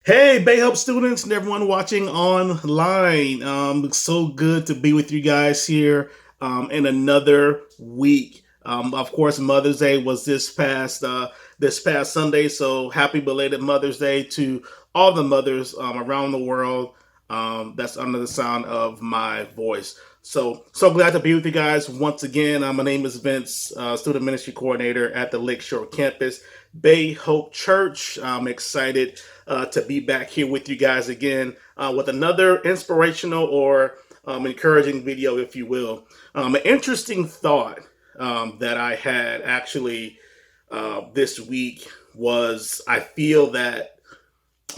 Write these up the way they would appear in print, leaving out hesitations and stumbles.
Hey, Bay Help students and everyone watching online. So good to be with you guys here in another week. Of course, Mother's Day was this past Sunday, so happy belated Mother's Day to all the mothers around the world that's under the sound of my voice. So glad to be with you guys once again. My name is Vince, student ministry coordinator at the Lakeshore campus, Bay Hope Church. I'm excited to be back here with you guys again with another inspirational or encouraging video, if you will. An interesting thought that I had actually this week was I feel that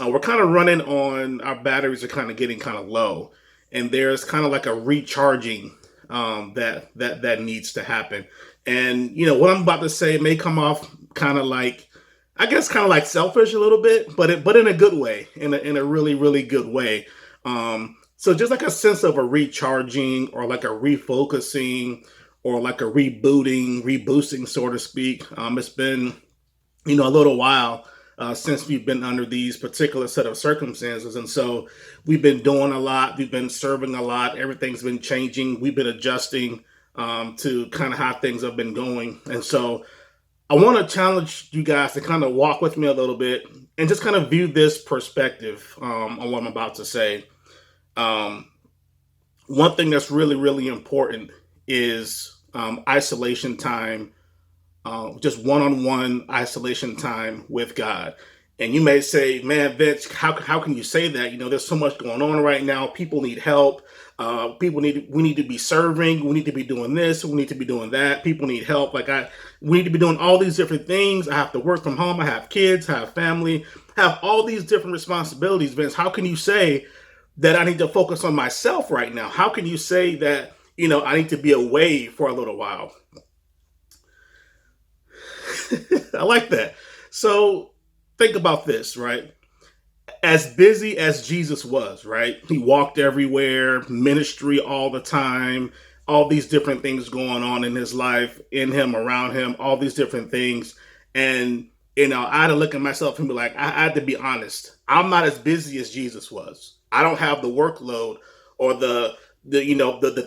we're kind of running on our batteries are kind of getting kind of low, and there's kind of like a recharging that needs to happen. And what I'm about to say may come off kind of like, I guess, kind of like selfish a little bit, but in a good way, in a really really good way. So just like a sense of a recharging or like a refocusing or like a rebooting, reboosting, so to speak. It's been a little while since we've been under these particular set of circumstances. And so we've been doing a lot, we've been serving a lot, everything's been changing, we've been adjusting to kind of how things have been going. And so I want to challenge you guys to kind of walk with me a little bit and just kind of view this perspective on what I'm about to say. Um, One thing that's really, really important is isolation time, just one-on-one isolation time with God. And you may say, man, Vince, how can you say that? There's so much going on right now. People need help. We need to be serving. We need to be doing this. We need to be doing that. People need help. We need to be doing all these different things. I have to work from home. I have kids, I have family, have all these different responsibilities. Vince, how can you say that I need to focus on myself right now? How can you say that, I need to be away for a little while? I like that. So think about this, right? As busy as Jesus was, right? He walked everywhere, ministry all the time, all these different things going on in his life, in him, around him, all these different things. And, I had to look at myself and be like, I had to be honest. I'm not as busy as Jesus was. I don't have the workload or the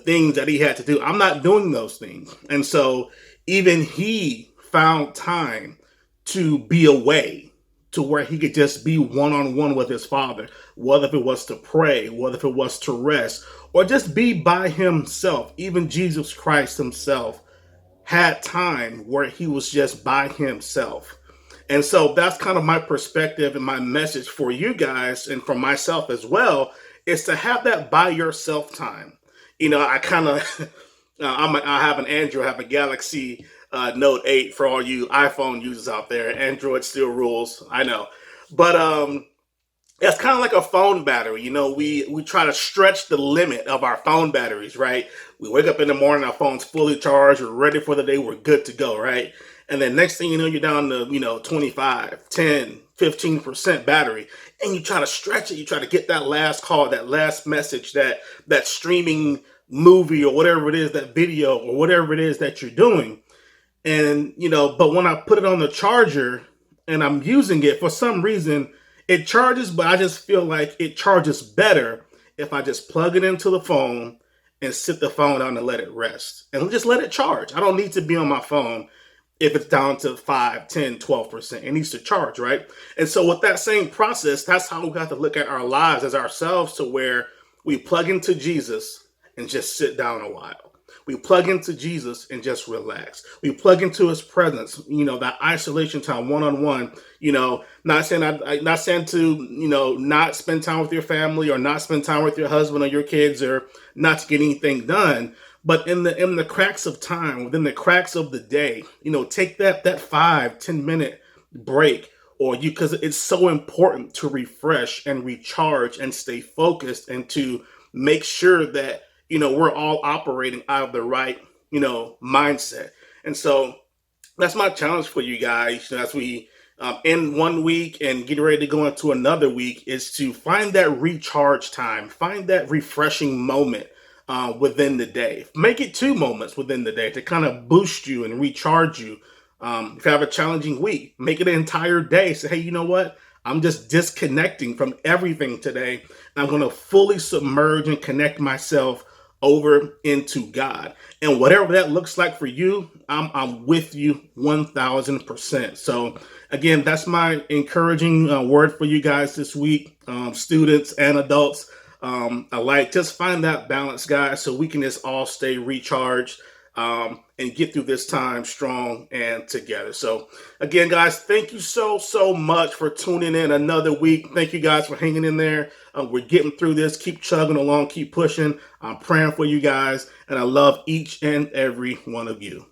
things that he had to do. I'm not doing those things. And so even he found time to be away to where he could just be one-on-one with his father, whether if it was to pray, whether if it was to rest, or just be by himself. Even Jesus Christ himself had time where he was just by himself. And so that's kind of my perspective and my message for you guys and for myself as well, is to have that by yourself time. I kind of I have an Android, I have a Galaxy Note 8 for all you iPhone users out there. Android still rules, I know. But it's kind of like a phone battery. We try to stretch the limit of our phone batteries, right? We wake up in the morning, our phone's fully charged, we're ready for the day, we're good to go, right? And then next thing you know, you're down to, 25, 10, 15% battery. And you try to stretch it, you try to get that last call, that last message, that streaming movie or whatever it is, that video or whatever it is that you're doing. And, but when I put it on the charger and I'm using it, for some reason, it charges, but I just feel like it charges better if I just plug it into the phone and sit the phone down and let it rest and just let it charge. I don't need to be on my phone if it's down to 5, 10, 12%. It needs to charge, right? And so with that same process, that's how we have to look at our lives as ourselves, to where we plug into Jesus and just sit down a while. We plug into Jesus and just relax. We plug into his presence, that isolation time, one-on-one, not saying to, not spend time with your family or not spend time with your husband or your kids or not to get anything done. But in the cracks of time, within the cracks of the day, take that 5-10 minute break, or because it's so important to refresh and recharge and stay focused and to make sure that we're all operating out of the right mindset. And so that's my challenge for you guys, as we end one week and get ready to go into another week, is to find that recharge time, find that refreshing moment within the day. Make it 2 moments within the day to kind of boost you and recharge you. If you have a challenging week, make it an entire day. Say, hey, you know what? I'm just disconnecting from everything today. And I'm going to fully submerge and connect myself over into God. And whatever that looks like for you, I'm with you 1000%. So, again, that's my encouraging word for you guys this week, students and adults. I like just find that balance, guys, so we can just all stay recharged and get through this time strong and together. So, again, guys, thank you so much for tuning in another week. Thank you guys for hanging in there. We're getting through this. Keep chugging along, keep pushing. I'm praying for you guys, and I love each and every one of you.